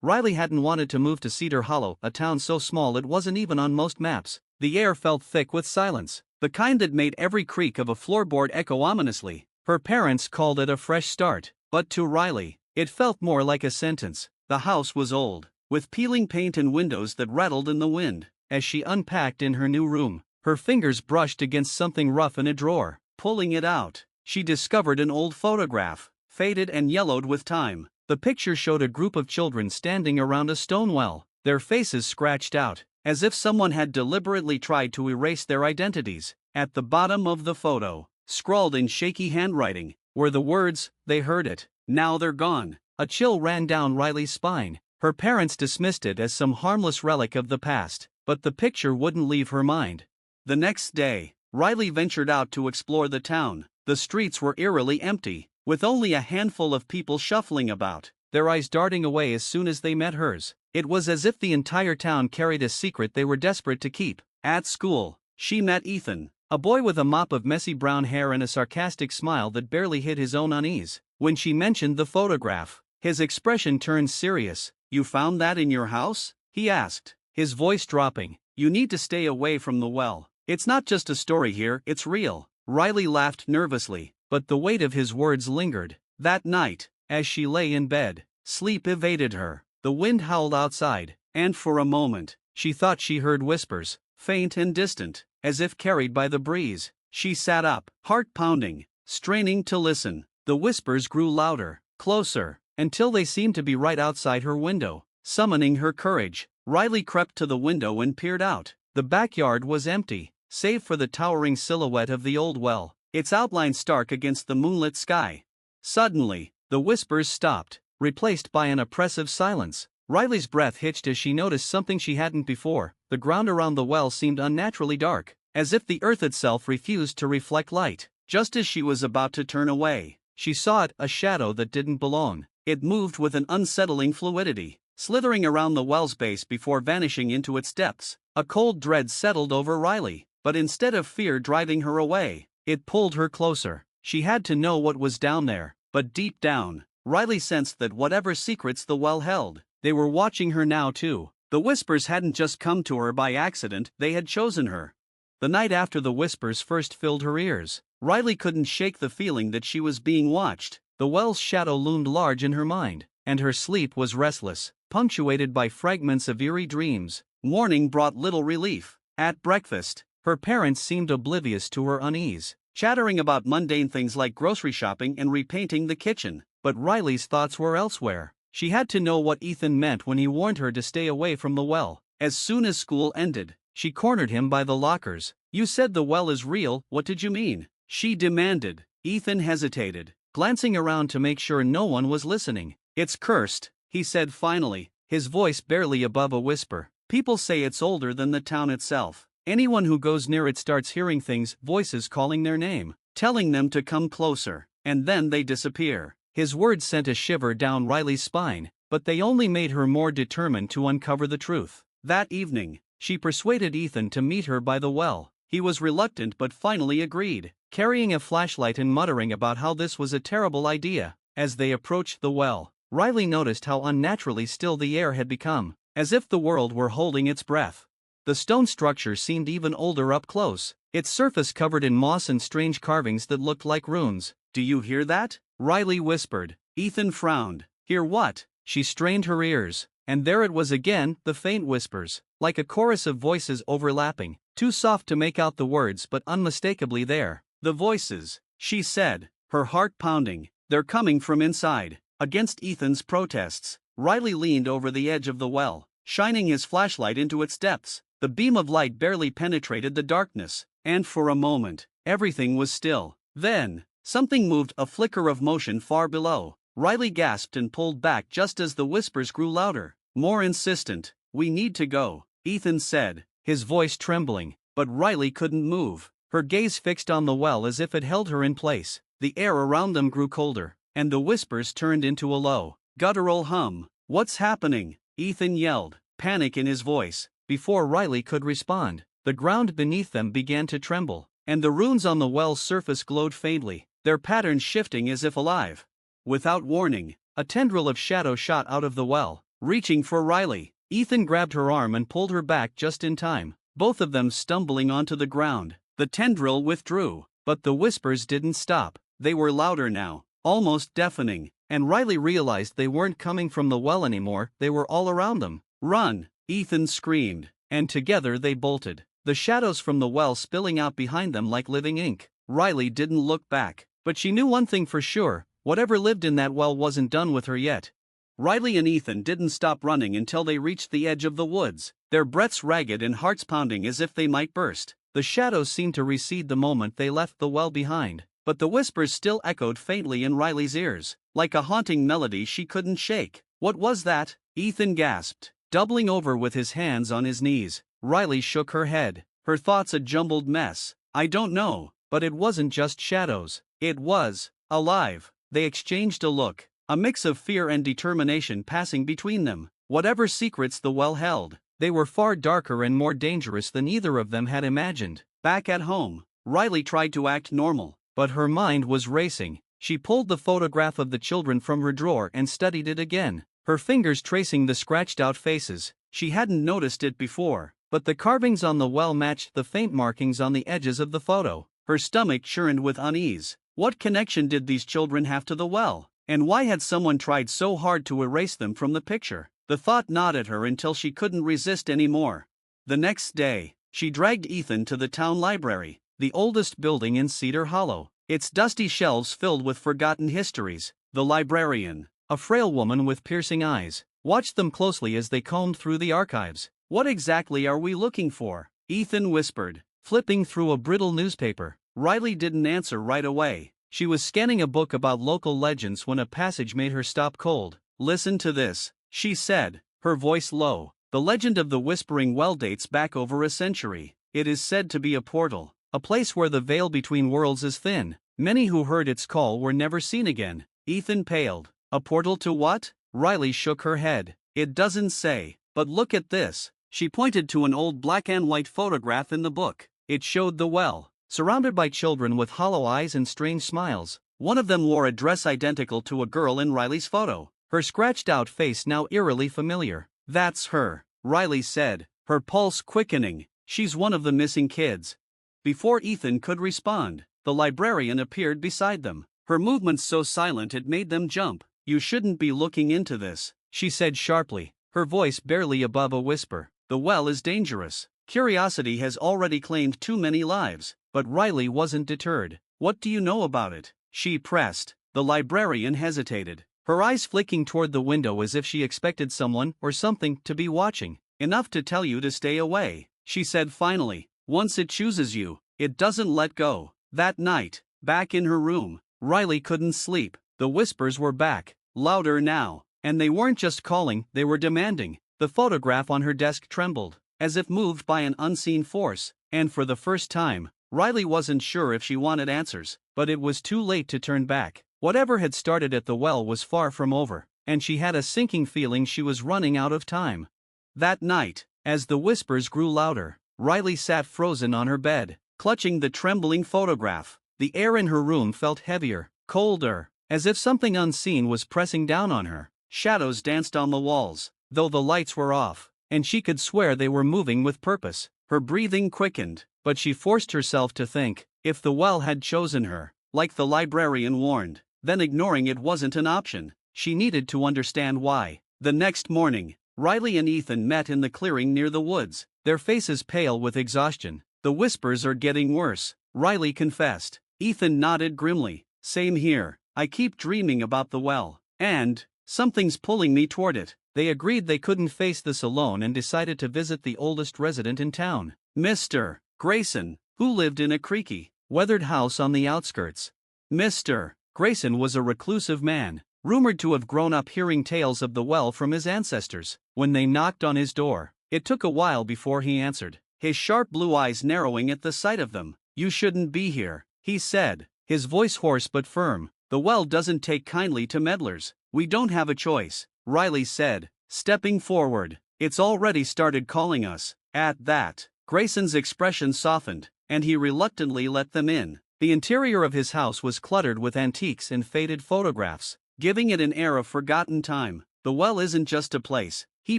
Riley hadn't wanted to move to Cedar Hollow, a town so small it wasn't even on most maps. The air felt thick with silence, the kind that made every creak of a floorboard echo ominously. Her parents called it a fresh start, but to Riley, it felt more like a sentence. The house was old, with peeling paint and windows that rattled in the wind. As she unpacked in her new room, her fingers brushed against something rough in a drawer. Pulling it out, she discovered an old photograph, faded and yellowed with time. The picture showed a group of children standing around a stone well, their faces scratched out, as if someone had deliberately tried to erase their identities. At the bottom of the photo, scrawled in shaky handwriting, were the words, "They heard it, now they're gone." A chill ran down Riley's spine. Her parents dismissed it as some harmless relic of the past, but the picture wouldn't leave her mind. The next day, Riley ventured out to explore the town. The streets were eerily empty, with only a handful of people shuffling about, their eyes darting away as soon as they met hers. It was as if the entire town carried a secret they were desperate to keep. At school, she met Ethan, a boy with a mop of messy brown hair and a sarcastic smile that barely hid his own unease. When she mentioned the photograph, his expression turned serious. "You found that in your house?" he asked, his voice dropping. "You need to stay away from the well. It's not just a story here, it's real." Riley laughed nervously, but the weight of his words lingered. That night, as she lay in bed, sleep evaded her. The wind howled outside, and for a moment, she thought she heard whispers, faint and distant, as if carried by the breeze. She sat up, heart pounding, straining to listen. The whispers grew louder, closer, until they seemed to be right outside her window. Summoning her courage, Riley crept to the window and peered out. The backyard was empty, save for the towering silhouette of the old well, its outline stark against the moonlit sky. Suddenly, the whispers stopped, replaced by an oppressive silence. Riley's breath hitched as she noticed something she hadn't before. The ground around the well seemed unnaturally dark, as if the earth itself refused to reflect light. Just as she was about to turn away, she saw it, a shadow that didn't belong. It moved with an unsettling fluidity, slithering around the well's base before vanishing into its depths. A cold dread settled over Riley, but instead of fear driving her away, it pulled her closer. She had to know what was down there, but deep down, Riley sensed that whatever secrets the well held, they were watching her now too. The whispers hadn't just come to her by accident, they had chosen her. The night after the whispers first filled her ears, Riley couldn't shake the feeling that she was being watched. The well's shadow loomed large in her mind, and her sleep was restless, punctuated by fragments of eerie dreams. Morning brought little relief. At breakfast, her parents seemed oblivious to her unease, chattering about mundane things like grocery shopping and repainting the kitchen. But Riley's thoughts were elsewhere. She had to know what Ethan meant when he warned her to stay away from the well. As soon as school ended, she cornered him by the lockers. "You said the well is real, what did you mean?" she demanded. Ethan hesitated, glancing around to make sure no one was listening. "It's cursed," he said finally, his voice barely above a whisper. "People say it's older than the town itself. Anyone who goes near it starts hearing things, voices calling their name, telling them to come closer, and then they disappear." His words sent a shiver down Riley's spine, but they only made her more determined to uncover the truth. That evening, she persuaded Ethan to meet her by the well. He was reluctant but finally agreed, carrying a flashlight and muttering about how this was a terrible idea. As they approached the well, Riley noticed how unnaturally still the air had become, as if the world were holding its breath. The stone structure seemed even older up close, its surface covered in moss and strange carvings that looked like runes. "Do you hear that?" Riley whispered. Ethan frowned. "Hear what?" She strained her ears, and there it was again, the faint whispers, like a chorus of voices overlapping, too soft to make out the words but unmistakably there. "The voices," she said, her heart pounding. "They're coming from inside." Against Ethan's protests, Riley leaned over the edge of the well, shining his flashlight into its depths. The beam of light barely penetrated the darkness, and for a moment, everything was still. Then, something moved, a flicker of motion far below. Riley gasped and pulled back just as the whispers grew louder, more insistent. "We need to go," Ethan said, his voice trembling, but Riley couldn't move, her gaze fixed on the well as if it held her in place. The air around them grew colder, and the whispers turned into a low, guttural hum. "What's happening?" Ethan yelled, panic in his voice. Before Riley could respond, the ground beneath them began to tremble, and the runes on the well's surface glowed faintly, their patterns shifting as if alive. Without warning, a tendril of shadow shot out of the well, reaching for Riley. Ethan grabbed her arm and pulled her back just in time, both of them stumbling onto the ground. The tendril withdrew, but the whispers didn't stop. They were louder now, almost deafening, and Riley realized they weren't coming from the well anymore, they were all around them. "Run!" Ethan screamed, and together they bolted, the shadows from the well spilling out behind them like living ink. Riley didn't look back, but she knew one thing for sure: whatever lived in that well wasn't done with her yet. Riley and Ethan didn't stop running until they reached the edge of the woods, their breaths ragged and hearts pounding as if they might burst. The shadows seemed to recede the moment they left the well behind, but the whispers still echoed faintly in Riley's ears, like a haunting melody she couldn't shake. "What was that?" Ethan gasped, doubling over with his hands on his knees. Riley shook her head, her thoughts a jumbled mess. "I don't know, but it wasn't just shadows. It was alive." They exchanged a look, a mix of fear and determination passing between them. Whatever secrets the well held, they were far darker and more dangerous than either of them had imagined. Back at home, Riley tried to act normal, but her mind was racing. She pulled the photograph of the children from her drawer and studied it again, her fingers tracing the scratched-out faces. She hadn't noticed it before, but the carvings on the well matched the faint markings on the edges of the photo. Her stomach churned with unease. What connection did these children have to the well? And why had someone tried so hard to erase them from the picture? The thought gnawed at her until she couldn't resist anymore. The next day, she dragged Ethan to the town library, the oldest building in Cedar Hollow, its dusty shelves filled with forgotten histories. The librarian, a frail woman with piercing eyes, watched them closely as they combed through the archives. "What exactly are we looking for?" Ethan whispered, flipping through a brittle newspaper. Riley didn't answer right away. She was scanning a book about local legends when a passage made her stop cold. "Listen to this," she said, her voice low. "The legend of the Whispering Well dates back over a century. It is said to be a portal, a place where the veil between worlds is thin. Many who heard its call were never seen again." Ethan paled. "A portal to what?" Riley shook her head. "It doesn't say, but look at this." She pointed to an old black and white photograph in the book. It showed the well, surrounded by children with hollow eyes and strange smiles. One of them wore a dress identical to a girl in Riley's photo, her scratched-out face now eerily familiar. "That's her," Riley said, her pulse quickening. "She's one of the missing kids." Before Ethan could respond, the librarian appeared beside them, her movements so silent it made them jump. "You shouldn't be looking into this," she said sharply, her voice barely above a whisper. "The well is dangerous. Curiosity has already claimed too many lives." But Riley wasn't deterred. "What do you know about it?" she pressed. The librarian hesitated, her eyes flicking toward the window as if she expected someone or something to be watching. "Enough to tell you to stay away," she said finally. "Once it chooses you, it doesn't let go." That night, back in her room, Riley couldn't sleep. The whispers were back, louder now, and they weren't just calling, they were demanding. The photograph on her desk trembled, as if moved by an unseen force, and for the first time, Riley wasn't sure if she wanted answers, but it was too late to turn back. Whatever had started at the well was far from over, and she had a sinking feeling she was running out of time. That night, as the whispers grew louder, Riley sat frozen on her bed, clutching the trembling photograph. The air in her room felt heavier, colder, as if something unseen was pressing down on her. Shadows danced on the walls, though the lights were off, and she could swear they were moving with purpose. Her breathing quickened, but she forced herself to think, if the well had chosen her, like the librarian warned, then ignoring it wasn't an option. She needed to understand why. The next morning, Riley and Ethan met in the clearing near the woods, their faces pale with exhaustion. "The whispers are getting worse," Riley confessed. Ethan nodded grimly. "Same here. I keep dreaming about the well, and something's pulling me toward it." They agreed they couldn't face this alone and decided to visit the oldest resident in town, Mr. Grayson, who lived in a creaky, weathered house on the outskirts. Mr. Grayson was a reclusive man, rumored to have grown up hearing tales of the well from his ancestors. When they knocked on his door, it took a while before he answered, his sharp blue eyes narrowing at the sight of them. "You shouldn't be here," he said, his voice hoarse but firm. "The well doesn't take kindly to meddlers." "We don't have a choice," Riley said, stepping forward. "It's already started calling us." At that, Grayson's expression softened, and he reluctantly let them in. The interior of his house was cluttered with antiques and faded photographs, giving it an air of forgotten time. The well isn't just a place, he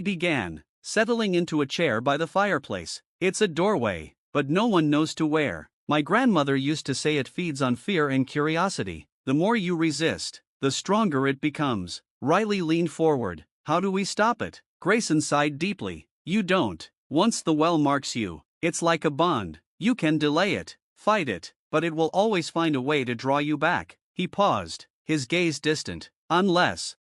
began, settling into a chair by the fireplace. It's a doorway, but no one knows to where. My grandmother used to say it feeds on fear and curiosity. The more you resist, the stronger it becomes. Riley leaned forward. How do we stop it? Grayson sighed deeply. You don't. Once the well marks you, it's like a bond. You can delay it, fight it, but it will always find a way to draw you back. He paused, his gaze distant. Unless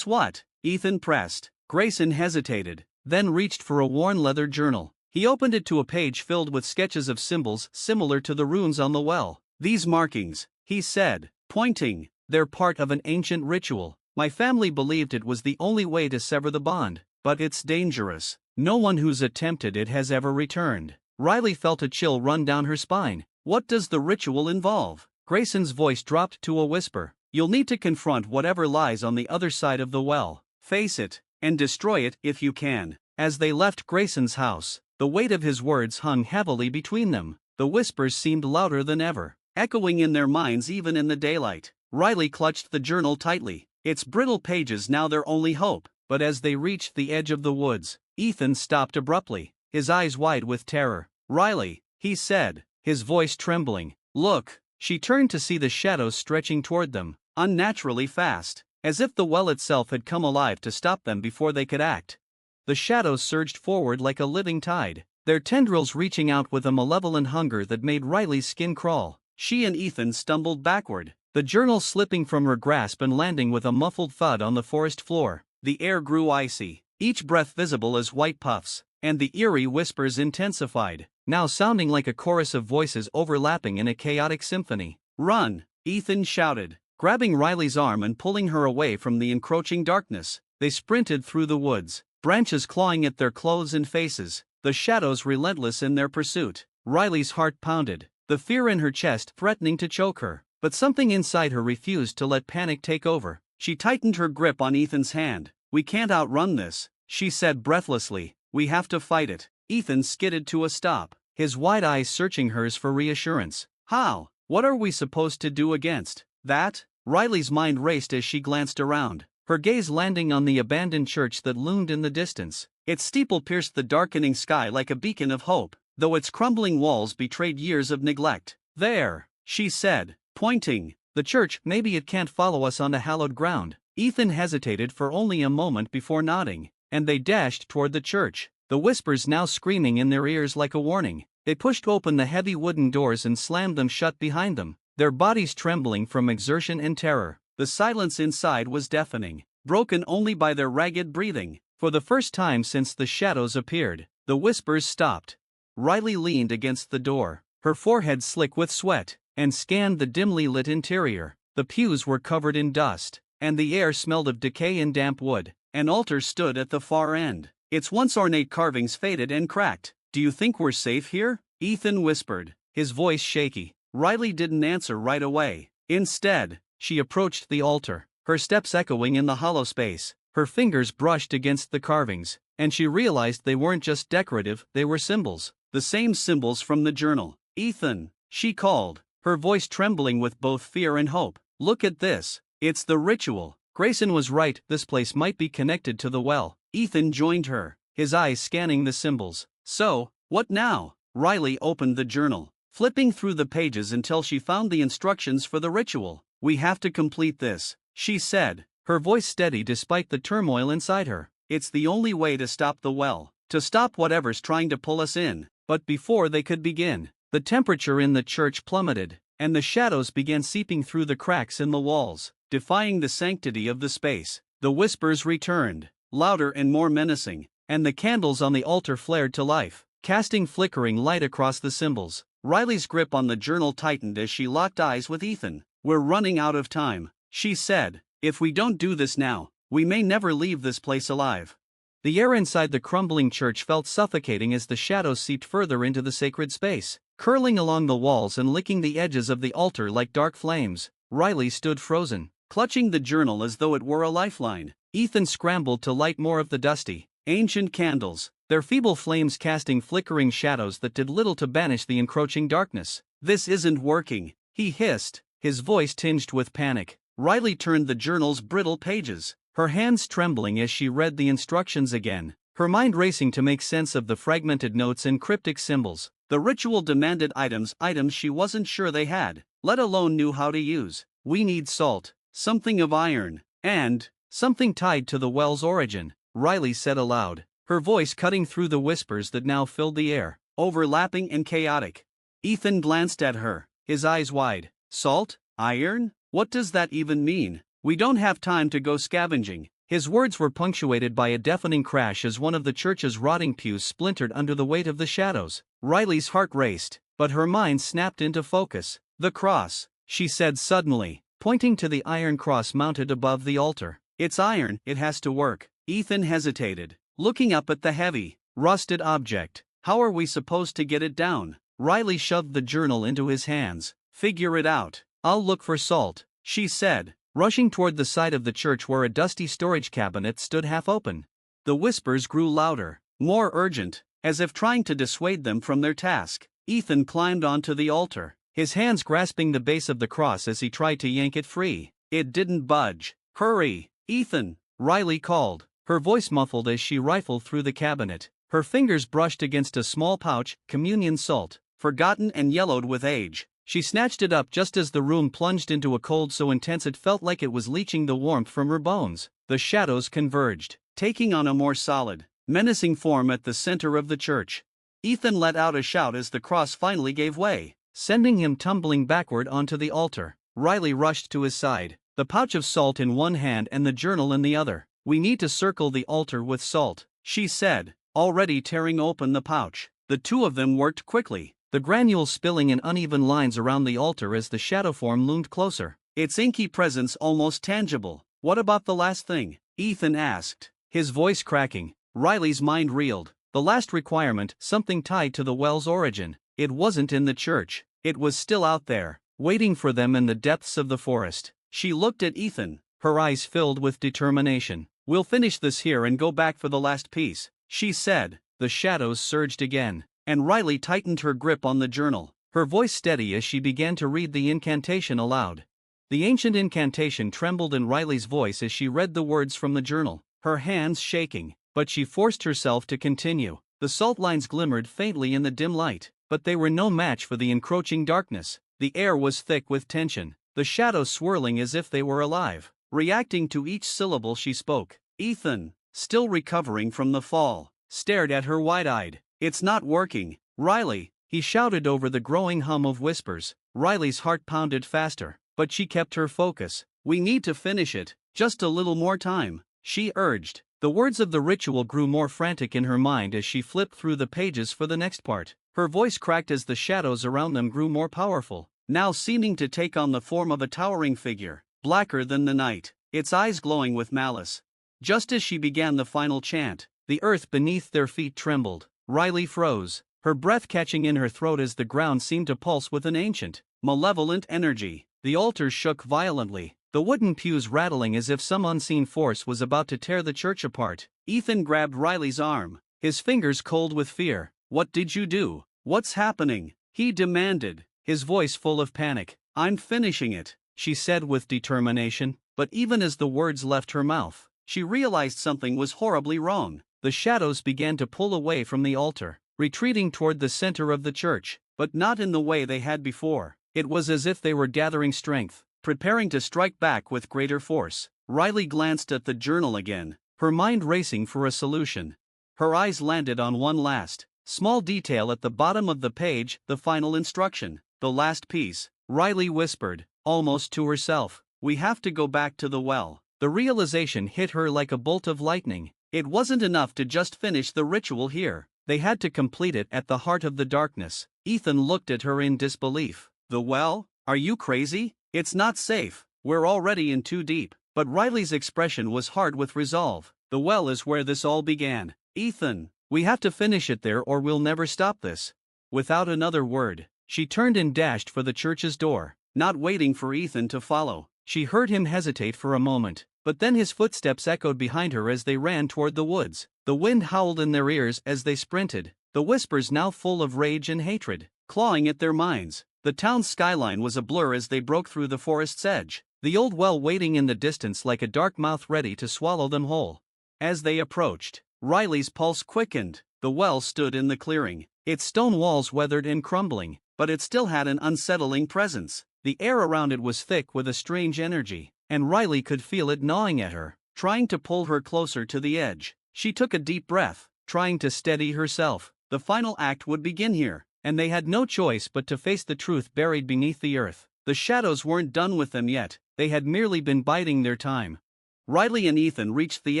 what? Ethan pressed. Grayson hesitated, then reached for a worn leather journal. He opened it to a page filled with sketches of symbols similar to the runes on the well. These markings, he said, pointing, they're part of an ancient ritual. My family believed it was the only way to sever the bond, but it's dangerous. No one who's attempted it has ever returned. Riley felt a chill run down her spine. What does the ritual involve? Grayson's voice dropped to a whisper. You'll need to confront whatever lies on the other side of the well. Face it, and destroy it if you can. As they left Grayson's house, the weight of his words hung heavily between them. The whispers seemed louder than ever, echoing in their minds even in the daylight. Riley clutched the journal tightly, its brittle pages now their only hope. But as they reached the edge of the woods, Ethan stopped abruptly, his eyes wide with terror. Riley, he said, his voice trembling. Look. She turned to see the shadows stretching toward them, unnaturally fast, as if the well itself had come alive to stop them before they could act. The shadows surged forward like a living tide, their tendrils reaching out with a malevolent hunger that made Riley's skin crawl. She and Ethan stumbled backward, the journal slipping from her grasp and landing with a muffled thud on the forest floor. The air grew icy, each breath visible as white puffs, and the eerie whispers intensified, now sounding like a chorus of voices overlapping in a chaotic symphony. Run! Ethan shouted, grabbing Riley's arm and pulling her away from the encroaching darkness. They sprinted through the woods, branches clawing at their clothes and faces, the shadows relentless in their pursuit. Riley's heart pounded, the fear in her chest threatening to choke her, but something inside her refused to let panic take over. She tightened her grip on Ethan's hand. We can't outrun this, she said breathlessly. We have to fight it. Ethan skidded to a stop, his wide eyes searching hers for reassurance. How? What are we supposed to do against that? Riley's mind raced as she glanced around, her gaze landing on the abandoned church that loomed in the distance. Its steeple pierced the darkening sky like a beacon of hope, though its crumbling walls betrayed years of neglect. There, she said, pointing. The church. Maybe it can't follow us onto hallowed ground. Ethan hesitated for only a moment before nodding, and they dashed toward the church, the whispers now screaming in their ears like a warning. They pushed open the heavy wooden doors and slammed them shut behind them, their bodies trembling from exertion and terror. The silence inside was deafening, broken only by their ragged breathing. For the first time since the shadows appeared, the whispers stopped. Riley leaned against the door, her forehead slick with sweat, and scanned the dimly lit interior. The pews were covered in dust, and the air smelled of decay and damp wood. An altar stood at the far end, its once ornate carvings faded and cracked. Do you think we're safe here? Ethan whispered, his voice shaky. Riley didn't answer right away. Instead, she approached the altar, her steps echoing in the hollow space. Her fingers brushed against the carvings, and she realized they weren't just decorative, they were symbols. The same symbols from the journal. Ethan, she called, her voice trembling with both fear and hope. Look at this. It's the ritual. Grayson was right, this place might be connected to the well. Ethan joined her, his eyes scanning the symbols. So, what now? Riley opened the journal, flipping through the pages until she found the instructions for the ritual. We have to complete this, she said, her voice steady despite the turmoil inside her. It's the only way to stop the well, to stop whatever's trying to pull us in. But before they could begin, the temperature in the church plummeted, and the shadows began seeping through the cracks in the walls, defying the sanctity of the space. The whispers returned, louder and more menacing, and the candles on the altar flared to life, casting flickering light across the symbols. Riley's grip on the journal tightened as she locked eyes with Ethan. We're running out of time, she said. If we don't do this now, we may never leave this place alive. The air inside the crumbling church felt suffocating as the shadows seeped further into the sacred space, curling along the walls and licking the edges of the altar like dark flames. Riley stood frozen, clutching the journal as though it were a lifeline. Ethan scrambled to light more of the dusty, ancient candles, their feeble flames casting flickering shadows that did little to banish the encroaching darkness. This isn't working, he hissed, his voice tinged with panic. Riley turned the journal's brittle pages. her hands trembling as she read the instructions again, her mind racing to make sense of the fragmented notes and cryptic symbols. The ritual demanded items she wasn't sure they had, let alone knew how to use. We need salt, something of iron, and something tied to the well's origin, Riley said aloud, her voice cutting through the whispers that now filled the air, overlapping and chaotic. Ethan glanced at her, his eyes wide. Salt? Iron? What does that even mean? We don't have time to go scavenging. His words were punctuated by a deafening crash as one of the church's rotting pews splintered under the weight of the shadows. Riley's heart raced, but her mind snapped into focus. The cross, she said suddenly, pointing to the iron cross mounted above the altar. It's iron, it has to work. Ethan hesitated, looking up at the heavy, rusted object. How are we supposed to get it down? Riley shoved the journal into his hands. Figure it out. I'll look for salt, she said, rushing toward the side of the church where a dusty storage cabinet stood half open. The whispers grew louder, more urgent, as if trying to dissuade them from their task. Ethan climbed onto the altar, his hands grasping the base of the cross as he tried to yank it free. It didn't budge. Hurry, Ethan, Riley called, her voice muffled as she rifled through the cabinet. Her fingers brushed against a small pouch, communion salt, forgotten and yellowed with age. She snatched it up just as the room plunged into a cold so intense it felt like it was leaching the warmth from her bones. The shadows converged, taking on a more solid, menacing form at the center of the church. Ethan let out a shout as the cross finally gave way, sending him tumbling backward onto the altar. Riley rushed to his side, the pouch of salt in one hand and the journal in the other. We need to circle the altar with salt, she said, already tearing open the pouch. The two of them worked quickly, the granules spilling in uneven lines around the altar as the shadow form loomed closer, its inky presence almost tangible. What about the last thing? Ethan asked, his voice cracking. Riley's mind reeled. The last requirement, something tied to the well's origin. It wasn't in the church. It was still out there, waiting for them in the depths of the forest. She looked at Ethan, her eyes filled with determination. We'll finish this here and go back for the last piece, she said. The shadows surged again, and Riley tightened her grip on the journal, her voice steady as she began to read the incantation aloud. The ancient incantation trembled in Riley's voice as she read the words from the journal, her hands shaking, but she forced herself to continue. The salt lines glimmered faintly in the dim light, but they were no match for the encroaching darkness. The air was thick with tension, the shadows swirling as if they were alive, reacting to each syllable she spoke. Ethan, still recovering from the fall, stared at her wide-eyed. It's not working, Riley, he shouted over the growing hum of whispers. Riley's heart pounded faster, but she kept her focus. We need to finish it, just a little more time, she urged. The words of the ritual grew more frantic in her mind as she flipped through the pages for the next part. Her voice cracked as the shadows around them grew more powerful, now seeming to take on the form of a towering figure, blacker than the night, its eyes glowing with malice. Just as she began the final chant, the earth beneath their feet trembled. Riley froze, her breath catching in her throat as the ground seemed to pulse with an ancient, malevolent energy. The altar shook violently, the wooden pews rattling as if some unseen force was about to tear the church apart. Ethan grabbed Riley's arm, his fingers cold with fear. What did you do? What's happening? He demanded, his voice full of panic. I'm finishing it, she said with determination, but even as the words left her mouth, she realized something was horribly wrong. The shadows began to pull away from the altar, retreating toward the center of the church, but not in the way they had before. It was as if they were gathering strength, preparing to strike back with greater force. Riley glanced at the journal again, her mind racing for a solution. Her eyes landed on one last, small detail at the bottom of the page, the final instruction, the last piece. Riley whispered, almost to herself, we have to go back to the well. The realization hit her like a bolt of lightning. It wasn't enough to just finish the ritual here, they had to complete it at the heart of the darkness. Ethan looked at her in disbelief. The well? Are you crazy? It's not safe, we're already in too deep. But Riley's expression was hard with resolve. The well is where this all began. Ethan, we have to finish it there or we'll never stop this. Without another word, she turned and dashed for the church's door, not waiting for Ethan to follow. She heard him hesitate for a moment, but then his footsteps echoed behind her as they ran toward the woods. The wind howled in their ears as they sprinted, the whispers now full of rage and hatred, clawing at their minds. The town's skyline was a blur as they broke through the forest's edge. the old well waiting in the distance like a dark mouth ready to swallow them whole. As they approached, Riley's pulse quickened. The well stood in the clearing, its stone walls weathered and crumbling, but it still had an unsettling presence. The air around it was thick with a strange energy, and Riley could feel it gnawing at her, trying to pull her closer to the edge. She took a deep breath, trying to steady herself. The final act would begin here, and they had no choice but to face the truth buried beneath the earth. The shadows weren't done with them yet, they had merely been biding their time. Riley and Ethan reached the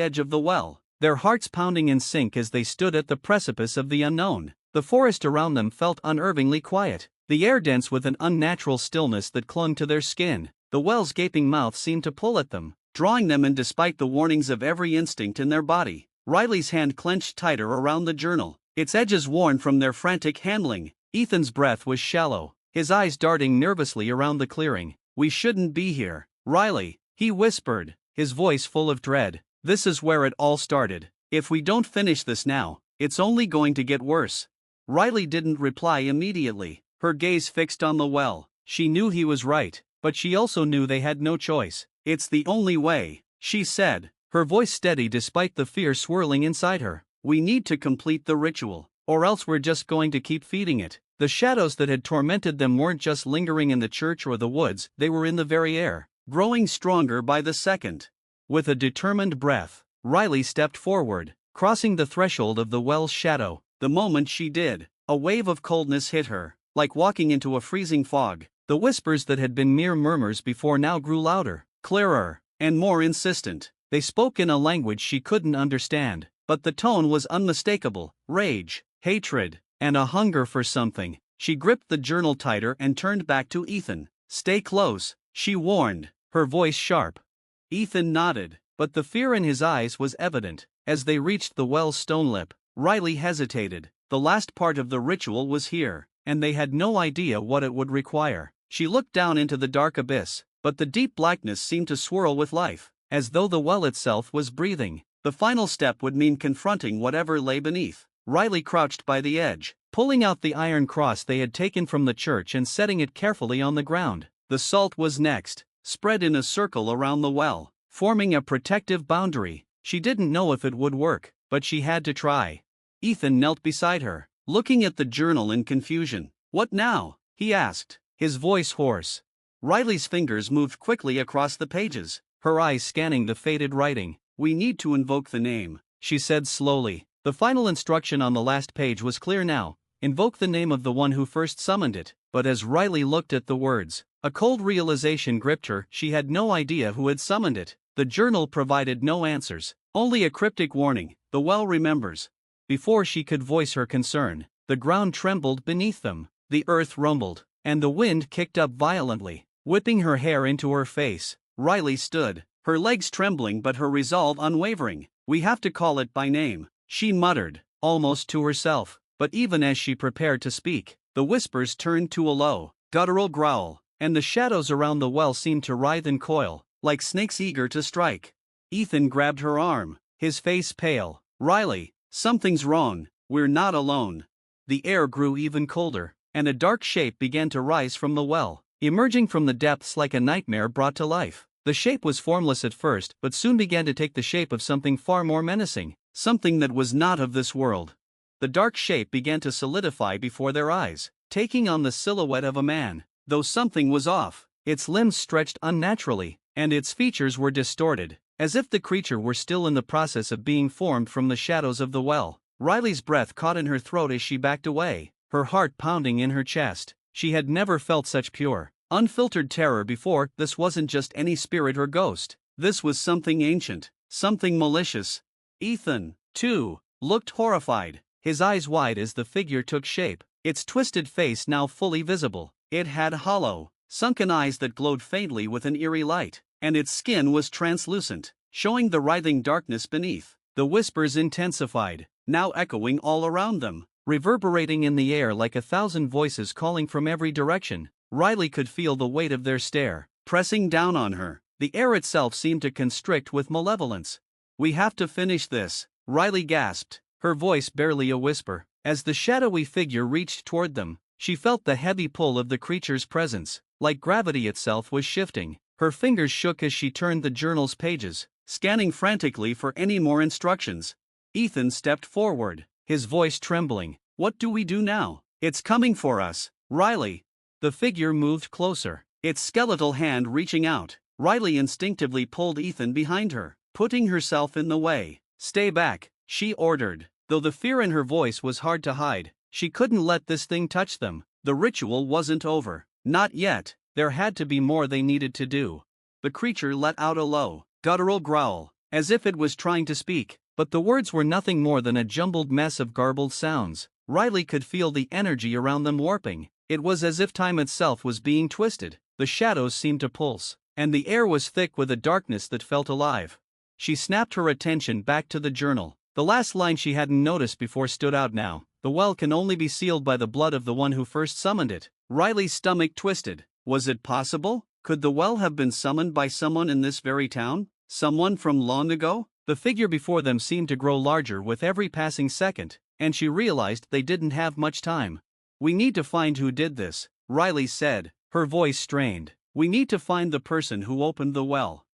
edge of the well, their hearts pounding in sync as they stood at the precipice of the unknown. The forest around them felt unervingly quiet, the air dense with an unnatural stillness that clung to their skin. The well's gaping mouth seemed to pull at them, drawing them in despite the warnings of every instinct in their body. Riley's hand clenched tighter around the journal, its edges worn from their frantic handling. Ethan's breath was shallow, his eyes darting nervously around the clearing. "We shouldn't be here, Riley," he whispered, his voice full of dread. "This is where it all started. If we don't finish this now, it's only going to get worse." Riley didn't reply immediately, her gaze fixed on the well. She knew he was right, but she also knew they had no choice. "It's the only way," she said, her voice steady despite the fear swirling inside her. "We need to complete the ritual, or else we're just going to keep feeding it." The shadows that had tormented them weren't just lingering in the church or the woods, they were in the very air, growing stronger by the second. With a determined breath, Riley stepped forward, crossing the threshold of the well's shadow. The moment she did, a wave of coldness hit her, like walking into a freezing fog. The whispers that had been mere murmurs before now grew louder, clearer, and more insistent. They spoke in a language she couldn't understand, but the tone was unmistakable: rage, hatred, and a hunger for something. She gripped the journal tighter and turned back to Ethan. "Stay close," she warned, her voice sharp. Ethan nodded, but the fear in his eyes was evident. As they reached the well's stone lip, Riley hesitated. The last part of the ritual was here, and they had no idea what it would require. She looked down into the dark abyss, but the deep blackness seemed to swirl with life, as though the well itself was breathing. The final step would mean confronting whatever lay beneath. Riley crouched by the edge, pulling out the iron cross they had taken from the church and setting it carefully on the ground. The salt was next, spread in a circle around the well, forming a protective boundary. She didn't know if it would work, but she had to try. Ethan knelt beside her, looking at the journal in confusion. "What now?" he asked, his voice hoarse. Riley's fingers moved quickly across the pages, her eyes scanning the faded writing. "We need to invoke the name," she said slowly. The final instruction on the last page was clear now: invoke the name of the one who first summoned it. But as Riley looked at the words, a cold realization gripped her. She had no idea who had summoned it. The journal provided no answers, only a cryptic warning: "The well remembers." Before she could voice her concern, the ground trembled beneath them, the earth rumbled, and the wind kicked up violently, whipping her hair into her face. Riley stood, her legs trembling but her resolve unwavering. "We have to call it by name," she muttered, almost to herself. But even as she prepared to speak, the whispers turned to a low, guttural growl, and the shadows around the well seemed to writhe and coil, like snakes eager to strike. Ethan grabbed her arm, his face pale. "Riley, something's wrong, we're not alone." The air grew even colder, and a dark shape began to rise from the well, emerging from the depths like a nightmare brought to life. The shape was formless at first, but soon began to take the shape of something far more menacing, something that was not of this world. The dark shape began to solidify before their eyes, taking on the silhouette of a man. Though something was off, its limbs stretched unnaturally, and its features were distorted, as if the creature were still in the process of being formed from the shadows of the well. Riley's breath caught in her throat as she backed away, her heart pounding in her chest. She had never felt such pure, unfiltered terror before. This wasn't just any spirit or ghost. This was something ancient, something malicious. Ethan, too, looked horrified, his eyes wide as the figure took shape, its twisted face now fully visible. It had hollow, sunken eyes that glowed faintly with an eerie light, and its skin was translucent, showing the writhing darkness beneath. The whispers intensified, now echoing all around them, reverberating in the air like 1,000 voices calling from every direction. Riley could feel the weight of their stare, pressing down on her. The air itself seemed to constrict with malevolence. "We have to finish this," Riley gasped, her voice barely a whisper. As the shadowy figure reached toward them, she felt the heavy pull of the creature's presence, like gravity itself was shifting. Her fingers shook as she turned the journal's pages, scanning frantically for any more instructions. Ethan stepped forward, his voice trembling. "What do we do now? It's coming for us, Riley." The figure moved closer, its skeletal hand reaching out. Riley instinctively pulled Ethan behind her, putting herself in the way. "Stay back," she ordered. Though the fear in her voice was hard to hide, she couldn't let this thing touch them. The ritual wasn't over. Not yet. There had to be more they needed to do. The creature let out a low, guttural growl, as if it was trying to speak, but the words were nothing more than a jumbled mess of garbled sounds. Riley could feel the energy around them warping. It was as if time itself was being twisted. The shadows seemed to pulse, and the air was thick with a darkness that felt alive. She snapped her attention back to the journal. The last line she hadn't noticed before stood out now. "The well can only be sealed by the blood of the one who first summoned it." Riley's stomach twisted. Was it possible? Could the well have been summoned by someone in this very town? Someone from long ago? The figure before them seemed to grow larger with every passing second, and she realized they didn't have much time. "We need to find who did this," Riley said, her voice strained. "We need to find the person who opened the well."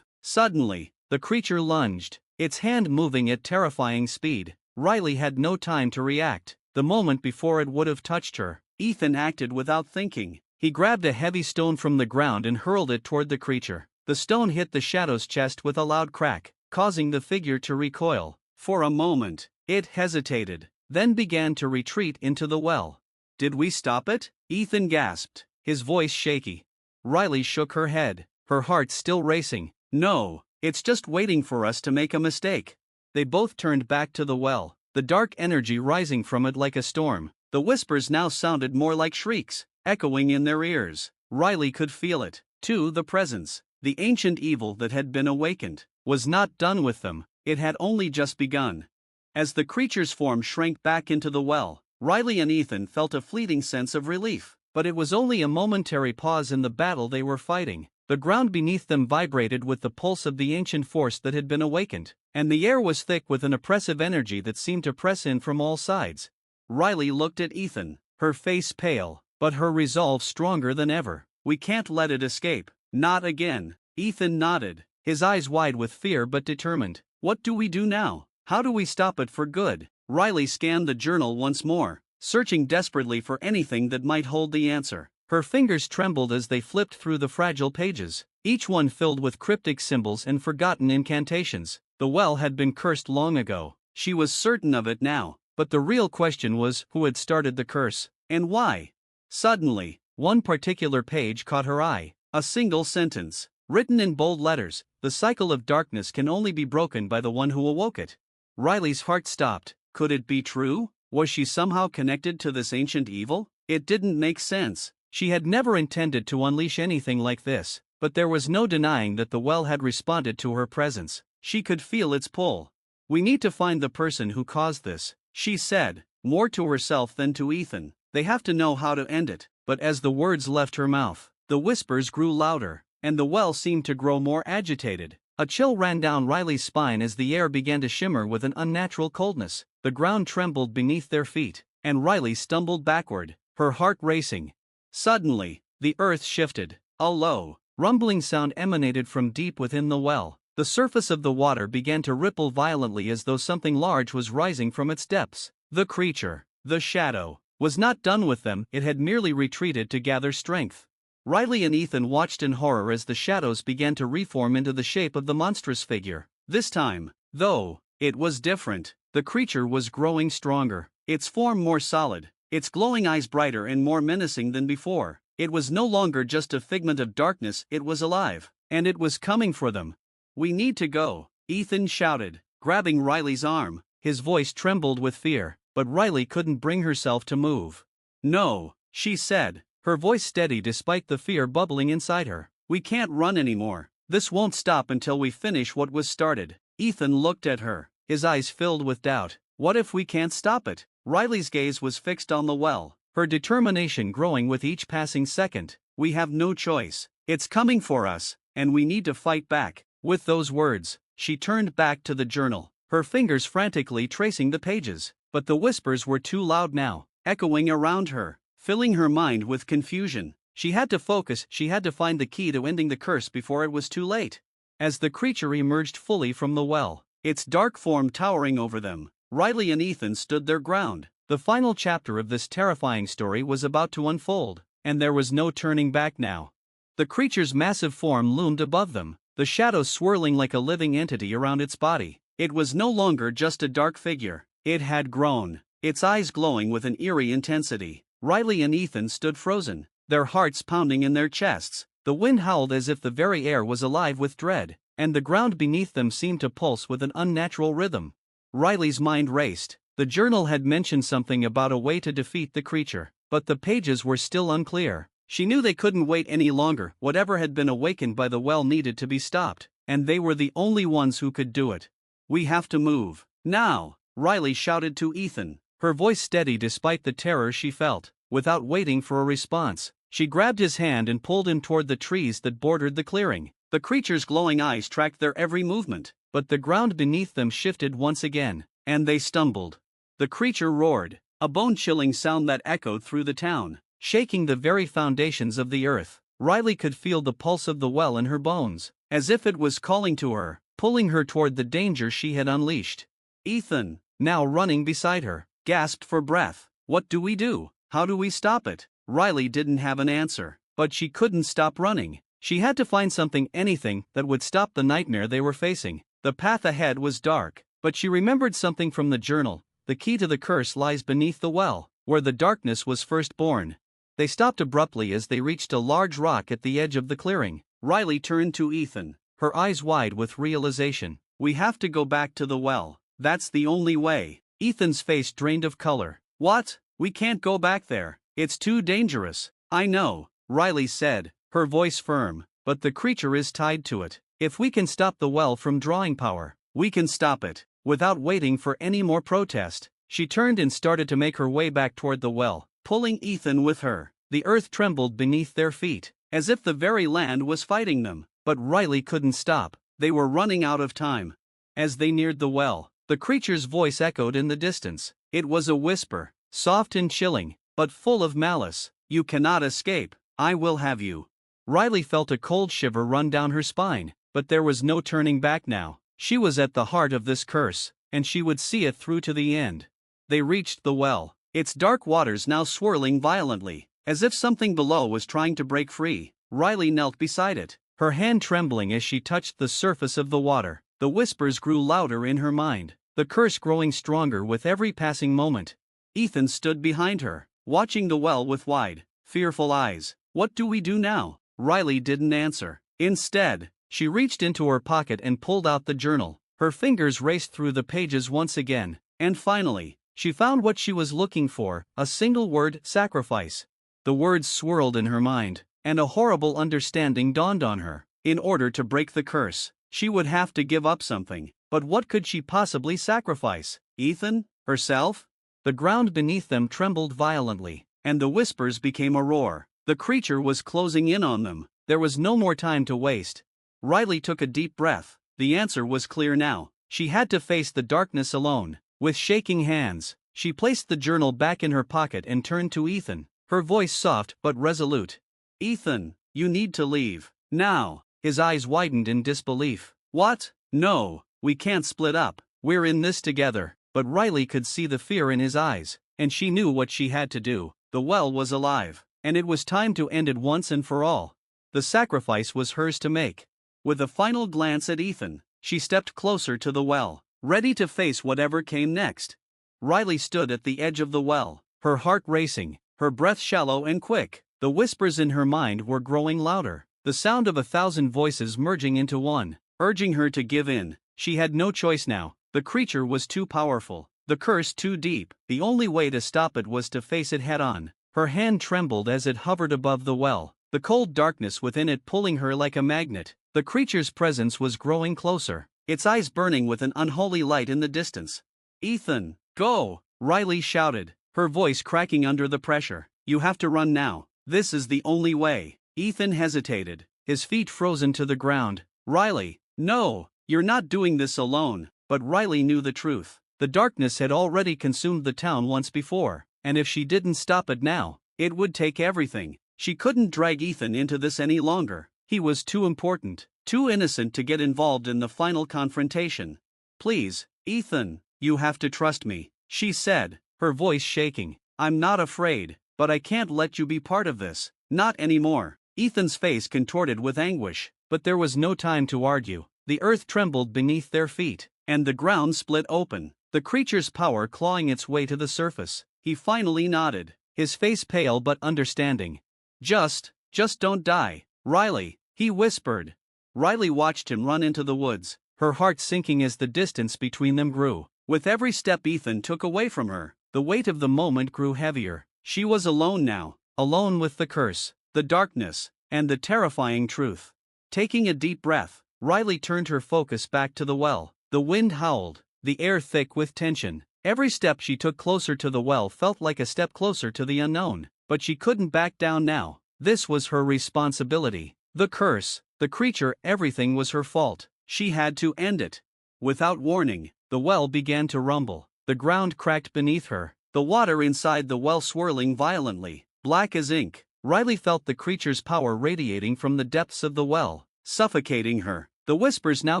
Suddenly, the creature lunged, its hand moving at terrifying speed. Riley had no time to react. The moment before it would have touched her, Ethan acted without thinking. He grabbed a heavy stone from the ground and hurled it toward the creature. The stone hit the shadow's chest with a loud crack, causing the figure to recoil. For a moment, it hesitated, then began to retreat into the well. "Did we stop it?" Ethan gasped, his voice shaky. Riley shook her head, her heart still racing. "No, it's just waiting for us to make a mistake." They both turned back to the well, the dark energy rising from it like a storm. The whispers now sounded more like shrieks, echoing in their ears. Riley could feel it, too, the presence. The ancient evil that had been awakened was not done with them, it had only just begun. As the creature's form shrank back into the well, Riley and Ethan felt a fleeting sense of relief, but it was only a momentary pause in the battle they were fighting. The ground beneath them vibrated with the pulse of the ancient force that had been awakened, and the air was thick with an oppressive energy that seemed to press in from all sides. Riley looked at Ethan, her face pale, but her resolve stronger than ever. "We can't let it escape. Not again." Ethan nodded, his eyes wide with fear but determined. "What do we do now? How do we stop it for good?" Riley scanned the journal once more, searching desperately for anything that might hold the answer. Her fingers trembled as they flipped through the fragile pages, each one filled with cryptic symbols and forgotten incantations. The well had been cursed long ago. She was certain of it now, but the real question was who had started the curse, and why? Suddenly, one particular page caught her eye. A single sentence, written in bold letters: "The cycle of darkness can only be broken by the one who awoke it." Riley's heart stopped. Could it be true? Was she somehow connected to this ancient evil? It didn't make sense. She had never intended to unleash anything like this, but there was no denying that the well had responded to her presence. She could feel its pull. "We need to find the person who caused this," she said, more to herself than to Ethan. "They have to know how to end it." But as the words left her mouth, the whispers grew louder, and the well seemed to grow more agitated. A chill ran down Riley's spine as the air began to shimmer with an unnatural coldness. The ground trembled beneath their feet, and Riley stumbled backward, her heart racing. Suddenly, the earth shifted. A low, rumbling sound emanated from deep within the well. The surface of the water began to ripple violently as though something large was rising from its depths. The creature, the shadow, was not done with them, it had merely retreated to gather strength. Riley and Ethan watched in horror as the shadows began to reform into the shape of the monstrous figure. This time, though, it was different. The creature was growing stronger, its form more solid, its glowing eyes brighter and more menacing than before. It was no longer just a figment of darkness, it was alive, and it was coming for them. "We need to go," Ethan shouted, grabbing Riley's arm. His voice trembled with fear, but Riley couldn't bring herself to move. "No," she said, her voice steady despite the fear bubbling inside her. "We can't run anymore. This won't stop until we finish what was started." Ethan looked at her, his eyes filled with doubt. "What if we can't stop it?" Riley's gaze was fixed on the well, her determination growing with each passing second. "We have no choice. It's coming for us, and we need to fight back." With those words, she turned back to the journal, her fingers frantically tracing the pages. But the whispers were too loud now, echoing around her, filling her mind with confusion. She had to focus, she had to find the key to ending the curse before it was too late. As the creature emerged fully from the well, its dark form towering over them, Riley and Ethan stood their ground. The final chapter of this terrifying story was about to unfold, and there was no turning back now. The creature's massive form loomed above them, the shadows swirling like a living entity around its body. It was no longer just a dark figure, it had grown, its eyes glowing with an eerie intensity. Riley and Ethan stood frozen, their hearts pounding in their chests. The wind howled as if the very air was alive with dread, and the ground beneath them seemed to pulse with an unnatural rhythm. Riley's mind raced. The journal had mentioned something about a way to defeat the creature, but the pages were still unclear. She knew they couldn't wait any longer. Whatever had been awakened by the well needed to be stopped, and they were the only ones who could do it. "We have to move now," Riley shouted to Ethan, her voice steady despite the terror she felt. Without waiting for a response, she grabbed his hand and pulled him toward the trees that bordered the clearing. The creature's glowing eyes tracked their every movement, but the ground beneath them shifted once again, and they stumbled. The creature roared, a bone-chilling sound that echoed through the town, shaking the very foundations of the earth. Riley could feel the pulse of the well in her bones, as if it was calling to her, pulling her toward the danger she had unleashed. Ethan, now running beside her, gasped for breath. "What do we do? How do we stop it?" Riley didn't have an answer, but she couldn't stop running. She had to find something, anything, that would stop the nightmare they were facing. The path ahead was dark, but she remembered something from the journal. The key to the curse lies beneath the well, where the darkness was first born. They stopped abruptly as they reached a large rock at the edge of the clearing. Riley turned to Ethan, her eyes wide with realization. "We have to go back to the well. That's the only way." Ethan's face drained of color. "What? We can't go back there. It's too dangerous." "I know," Riley said, her voice firm, "but the creature is tied to it. If we can stop the well from drawing power, we can stop it." Without waiting for any more protest, she turned and started to make her way back toward the well, pulling Ethan with her. The earth trembled beneath their feet, as if the very land was fighting them, but Riley couldn't stop. They were running out of time. As they neared the well, the creature's voice echoed in the distance. It was a whisper, soft and chilling, but full of malice. "You cannot escape. I will have you." Riley felt a cold shiver run down her spine, but there was no turning back now. She was at the heart of this curse, and she would see it through to the end. They reached the well, its dark waters now swirling violently, as if something below was trying to break free. Riley knelt beside it, her hand trembling as she touched the surface of the water. The whispers grew louder in her mind, the curse growing stronger with every passing moment. Ethan stood behind her, watching the well with wide, fearful eyes. "What do we do now?" Riley didn't answer. Instead, she reached into her pocket and pulled out the journal. Her fingers raced through the pages once again, and finally, she found what she was looking for, a single word: sacrifice. The words swirled in her mind, and a horrible understanding dawned on her. In order to break the curse, she would have to give up something. But what could she possibly sacrifice? Ethan? Herself? The ground beneath them trembled violently, and the whispers became a roar. The creature was closing in on them. There was no more time to waste. Riley took a deep breath. The answer was clear now. She had to face the darkness alone. With shaking hands, she placed the journal back in her pocket and turned to Ethan, her voice soft but resolute. "Ethan, you need to leave. Now." His eyes widened in disbelief. "What? No, we can't split up. We're in this together." But Riley could see the fear in his eyes, and she knew what she had to do. The well was alive, and it was time to end it once and for all. The sacrifice was hers to make. With a final glance at Ethan, she stepped closer to the well, ready to face whatever came next. Riley stood at the edge of the well, her heart racing, her breath shallow and quick. The whispers in her mind were growing louder, the sound of 1,000 voices merging into one, urging her to give in. She had no choice now. The creature was too powerful, the curse too deep. The only way to stop it was to face it head on. Her hand trembled as it hovered above the well, the cold darkness within it pulling her like a magnet. The creature's presence was growing closer, its eyes burning with an unholy light in the distance. "Ethan, go!" Riley shouted, her voice cracking under the pressure. "You have to run now. This is the only way." Ethan hesitated, his feet frozen to the ground. "Riley, no, you're not doing this alone." But Riley knew the truth. The darkness had already consumed the town once before, and if she didn't stop it now, it would take everything. She couldn't drag Ethan into this any longer. He was too important, too innocent to get involved in the final confrontation. "Please, Ethan, you have to trust me," she said, her voice shaking. "I'm not afraid, but I can't let you be part of this. Not anymore." Ethan's face contorted with anguish, but there was no time to argue. The earth trembled beneath their feet, and the ground split open, the creature's power clawing its way to the surface. He finally nodded, his face pale but understanding. Just don't die, Riley," he whispered. Riley watched him run into the woods, her heart sinking as the distance between them grew. With every step Ethan took away from her, the weight of the moment grew heavier. She was alone now, alone with the curse, the darkness, and the terrifying truth. Taking a deep breath, Riley turned her focus back to the well. The wind howled, the air thick with tension. Every step she took closer to the well felt like a step closer to the unknown, but she couldn't back down now. This was her responsibility. The curse, the creature, everything was her fault. She had to end it. Without warning, the well began to rumble. The ground cracked beneath her, the water inside the well swirling violently, black as ink. Riley felt the creature's power radiating from the depths of the well, suffocating her. The whispers now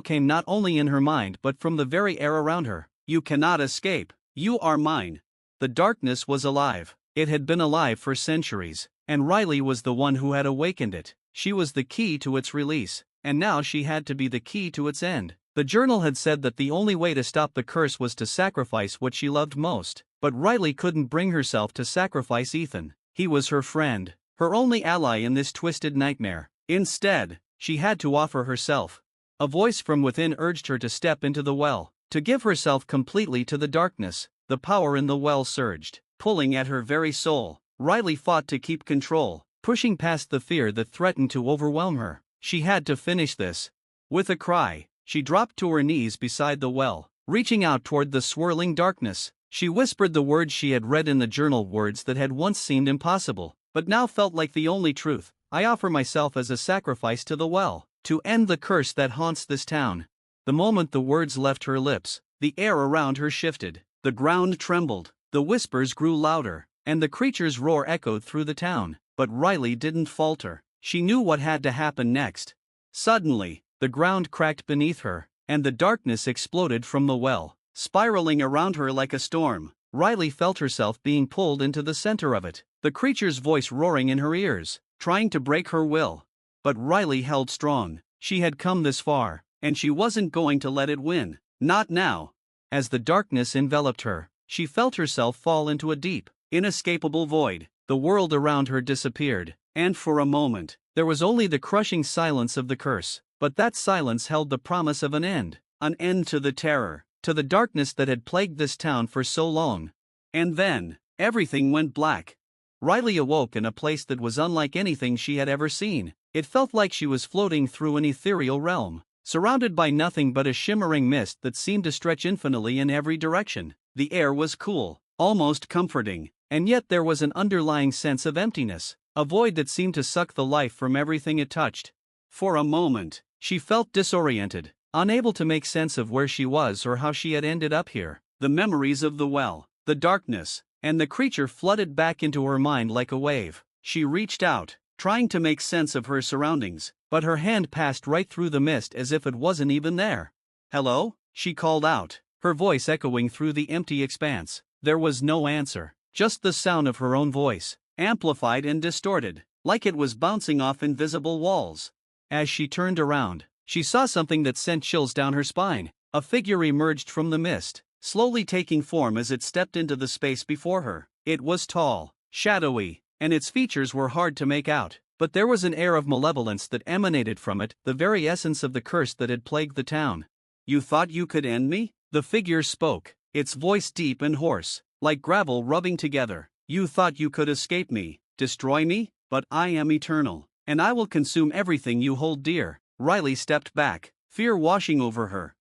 came not only in her mind but from the very air around her. "You cannot escape. You are mine." The darkness was alive. It had been alive for centuries, and Riley was the one who had awakened it. She was the key to its release, and now she had to be the key to its end. The journal had said that the only way to stop the curse was to sacrifice what she loved most, but Riley couldn't bring herself to sacrifice Ethan. He was her friend, her only ally in this twisted nightmare. Instead, she had to offer herself. A voice from within urged her to step into the well, to give herself completely to the darkness. The power in the well surged, pulling at her very soul. Riley fought to keep control, pushing past the fear that threatened to overwhelm her. She had to finish this. With a cry, she dropped to her knees beside the well, reaching out toward the swirling darkness. She whispered the words she had read in the journal, words that had once seemed impossible, but now felt like the only truth. "I offer myself as a sacrifice to the well, to end the curse that haunts this town." The moment the words left her lips, the air around her shifted, the ground trembled, the whispers grew louder, and the creature's roar echoed through the town. But Riley didn't falter. She knew what had to happen next. Suddenly, the ground cracked beneath her, and the darkness exploded from the well, spiraling around her like a storm. Riley felt herself being pulled into the center of it, the creature's voice roaring in her ears, trying to break her will. But Riley held strong. She had come this far, and she wasn't going to let it win. Not now. As the darkness enveloped her, she felt herself fall into a deep, inescapable void. The world around her disappeared, and for a moment, there was only the crushing silence of the curse. But that silence held the promise of an end to the terror, to the darkness that had plagued this town for so long. And then, everything went black. Riley awoke in a place that was unlike anything she had ever seen. It felt like she was floating through an ethereal realm, surrounded by nothing but a shimmering mist that seemed to stretch infinitely in every direction. The air was cool, almost comforting, and yet there was an underlying sense of emptiness, a void that seemed to suck the life from everything it touched. For a moment, she felt disoriented, unable to make sense of where she was or how she had ended up here. The memories of the well, the darkness, and the creature flooded back into her mind like a wave. She reached out, trying to make sense of her surroundings, but her hand passed right through the mist as if it wasn't even there. "Hello?" she called out, her voice echoing through the empty expanse. There was no answer, just the sound of her own voice, amplified and distorted, like it was bouncing off invisible walls. As she turned around, she saw something that sent chills down her spine. A figure emerged from the mist, slowly taking form as it stepped into the space before her. It was tall, shadowy, and its features were hard to make out, but there was an air of malevolence that emanated from it, the very essence of the curse that had plagued the town. "You thought you could end me?" The figure spoke, its voice deep and hoarse, like gravel rubbing together. "You thought you could escape me, destroy me? But I am eternal, and I will consume everything you hold dear." Riley stepped back, fear washing over her.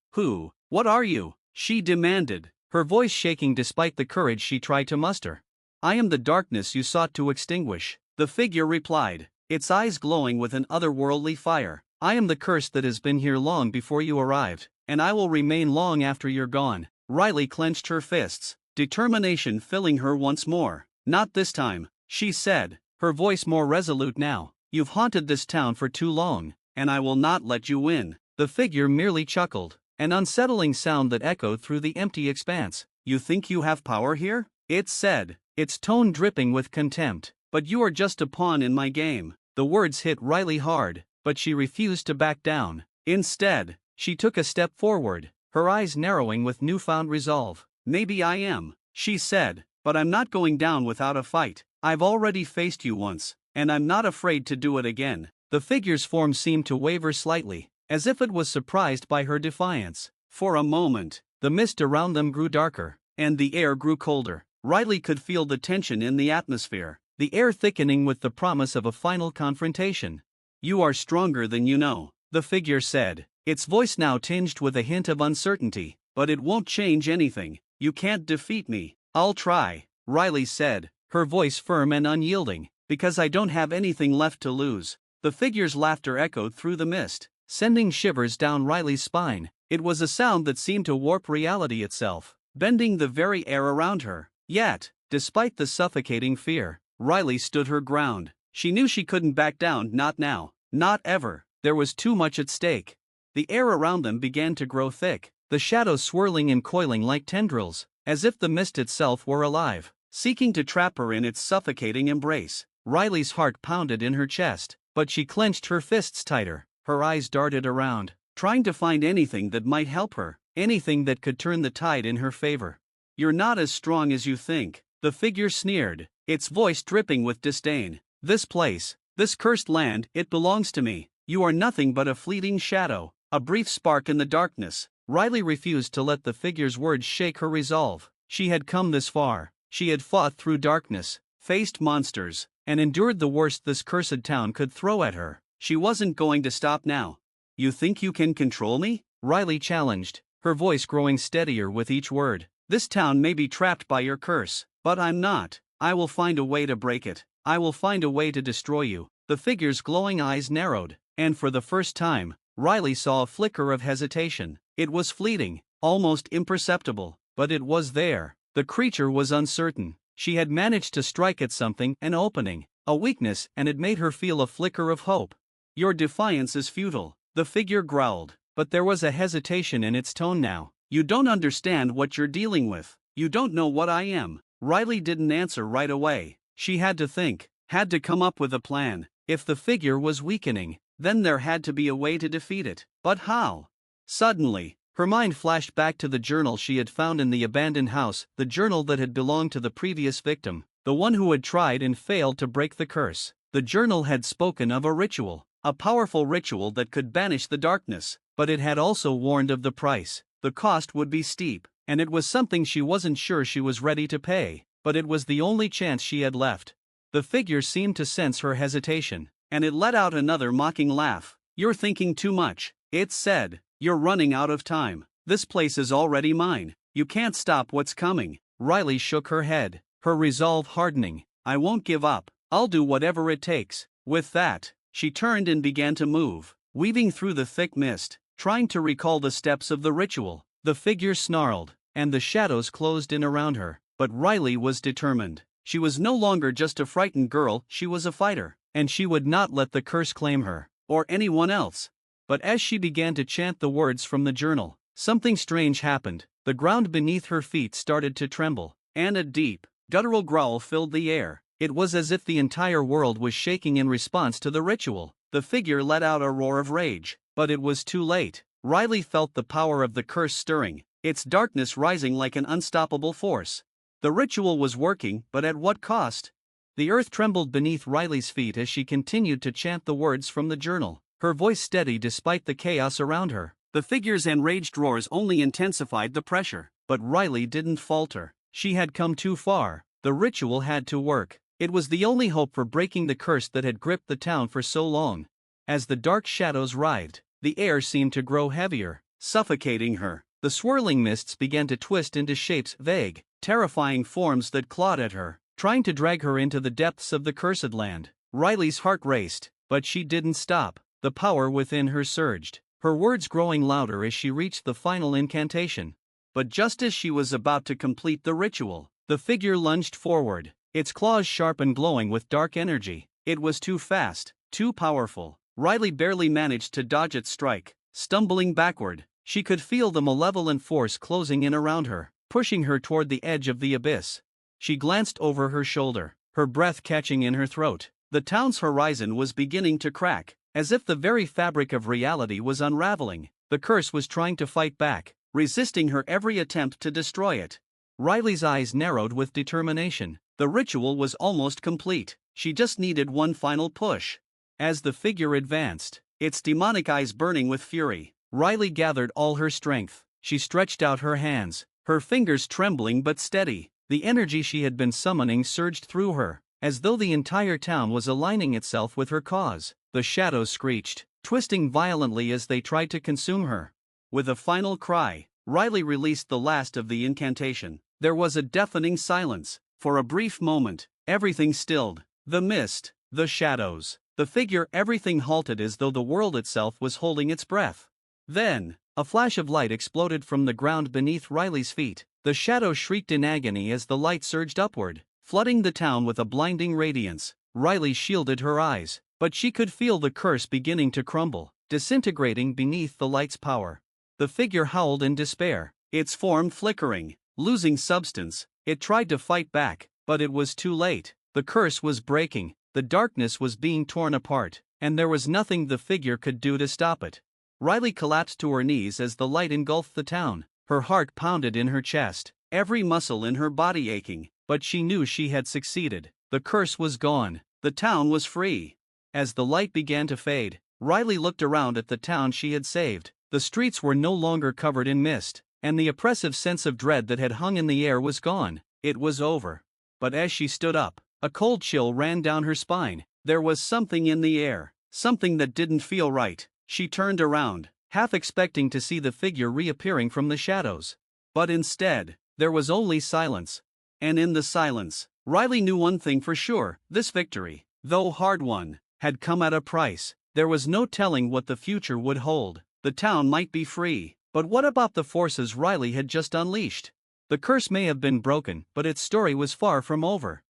What are you?" she demanded, her voice shaking despite the courage she tried to muster. "I am the darkness you sought to extinguish," the figure replied, its eyes glowing with an otherworldly fire. "I am the curse that has been here long before you arrived, and I will remain long after you're gone." Riley clenched her fists, determination filling her once more. "Not this time," she said. her voice more resolute now. "You've haunted this town for too long, and I will not let you win." The figure merely chuckled, an unsettling sound that echoed through the empty expanse. "You think you have power here?" it said, its tone dripping with contempt. "But you are just a pawn in my game." The words hit Riley hard, but she refused to back down. Instead, she took a step forward, her eyes narrowing with newfound resolve. "Maybe I am," she said, "but I'm not going down without a fight. I've already faced you once, and I'm not afraid to do it again." The figure's form seemed to waver slightly, as if it was surprised by her defiance. For a moment, the mist around them grew darker, and the air grew colder. Riley could feel the tension in the atmosphere, the air thickening with the promise of a final confrontation. "You are stronger than you know," the figure said, its voice now tinged with a hint of uncertainty. "But it won't change anything. You can't defeat me." "I'll try," Riley said, her voice firm and unyielding, "because I don't have anything left to lose." The figure's laughter echoed through the mist, sending shivers down Riley's spine. It was a sound that seemed to warp reality itself, bending the very air around her. Yet, despite the suffocating fear, Riley stood her ground. She knew she couldn't back down, not now, not ever. There was too much at stake. The air around them began to grow thick, the shadows swirling and coiling like tendrils, as if the mist itself were alive, seeking to trap her in its suffocating embrace. Riley's heart pounded in her chest, but she clenched her fists tighter. Her eyes darted around, trying to find anything that might help her, anything that could turn the tide in her favor. "You're not as strong as you think," the figure sneered, its voice dripping with disdain. "This place, this cursed land, it belongs to me. You are nothing but a fleeting shadow, a brief spark in the darkness." Riley refused to let the figure's words shake her resolve. She had come this far, she had fought through darkness, faced monsters, and endured the worst this cursed town could throw at her. She wasn't going to stop now. "You think you can control me?" Riley challenged, her voice growing steadier with each word. "This town may be trapped by your curse, but I'm not. I will find a way to break it. I will find a way to destroy you." The figure's glowing eyes narrowed, and for the first time, Riley saw a flicker of hesitation. It was fleeting, almost imperceptible, but it was there. The creature was uncertain. She had managed to strike at something, an opening, a weakness, and it made her feel a flicker of hope. "Your defiance is futile," the figure growled, but there was a hesitation in its tone now. "You don't understand what you're dealing with. You don't know what I am." Riley didn't answer right away. She had to think, had to come up with a plan. If the figure was weakening, then there had to be a way to defeat it. But how? Suddenly, her mind flashed back to the journal she had found in the abandoned house, the journal that had belonged to the previous victim, the one who had tried and failed to break the curse. The journal had spoken of a ritual, a powerful ritual that could banish the darkness, but it had also warned of the price. The cost would be steep, and it was something she wasn't sure she was ready to pay, but it was the only chance she had left. The figure seemed to sense her hesitation, and it let out another mocking laugh. "You're thinking too much," it said. "You're running out of time. This place is already mine. You can't stop what's coming." Riley shook her head, her resolve hardening. "I won't give up. I'll do whatever it takes." With that, she turned and began to move, weaving through the thick mist, trying to recall the steps of the ritual. The figure snarled, and the shadows closed in around her, but Riley was determined. She was no longer just a frightened girl, she was a fighter, and she would not let the curse claim her, or anyone else. But as she began to chant the words from the journal, something strange happened. The ground beneath her feet started to tremble, and a deep, guttural growl filled the air. It was as if the entire world was shaking in response to the ritual. The figure let out a roar of rage, but it was too late. Riley felt the power of the curse stirring, its darkness rising like an unstoppable force. The ritual was working, but at what cost? The earth trembled beneath Riley's feet as she continued to chant the words from the journal, her voice steady despite the chaos around her. The figure's enraged roars only intensified the pressure, but Riley didn't falter. She had come too far. The ritual had to work. It was the only hope for breaking the curse that had gripped the town for so long. As the dark shadows writhed, the air seemed to grow heavier, suffocating her. The swirling mists began to twist into shapes, vague, terrifying forms that clawed at her, trying to drag her into the depths of the cursed land. Riley's heart raced, but she didn't stop. The power within her surged, her words growing louder as she reached the final incantation. But just as she was about to complete the ritual, the figure lunged forward, its claws sharp and glowing with dark energy. It was too fast, too powerful. Riley barely managed to dodge its strike. Stumbling backward, she could feel the malevolent force closing in around her, pushing her toward the edge of the abyss. She glanced over her shoulder, her breath catching in her throat. The town's horizon was beginning to crack, as if the very fabric of reality was unraveling. The curse was trying to fight back, resisting her every attempt to destroy it. Riley's eyes narrowed with determination. The ritual was almost complete. She just needed one final push. As the figure advanced, its demonic eyes burning with fury, Riley gathered all her strength. She stretched out her hands, her fingers trembling but steady. The energy she had been summoning surged through her, as though the entire town was aligning itself with her cause. The shadows screeched, twisting violently as they tried to consume her. With a final cry, Riley released the last of the incantation. There was a deafening silence. For a brief moment, everything stilled. The mist, the shadows, the figure, everything halted as though the world itself was holding its breath. Then, a flash of light exploded from the ground beneath Riley's feet. The shadow shrieked in agony as the light surged upward, flooding the town with a blinding radiance. Riley shielded her eyes, but she could feel the curse beginning to crumble, disintegrating beneath the light's power. The figure howled in despair, its form flickering, losing substance. It tried to fight back, but it was too late. The curse was breaking, the darkness was being torn apart, and there was nothing the figure could do to stop it. Riley collapsed to her knees as the light engulfed the town. Her heart pounded in her chest, every muscle in her body aching, but she knew she had succeeded. The curse was gone, the town was free. As the light began to fade, Riley looked around at the town she had saved. The streets were no longer covered in mist, and the oppressive sense of dread that had hung in the air was gone. It was over. But as she stood up, a cold chill ran down her spine. There was something in the air, something that didn't feel right. She turned around, half expecting to see the figure reappearing from the shadows. But instead, there was only silence. And in the silence, Riley knew one thing for sure: this victory, though hard-won, had come at a price. There was no telling what the future would hold. The town might be free, but what about the forces Riley had just unleashed? The curse may have been broken, but its story was far from over.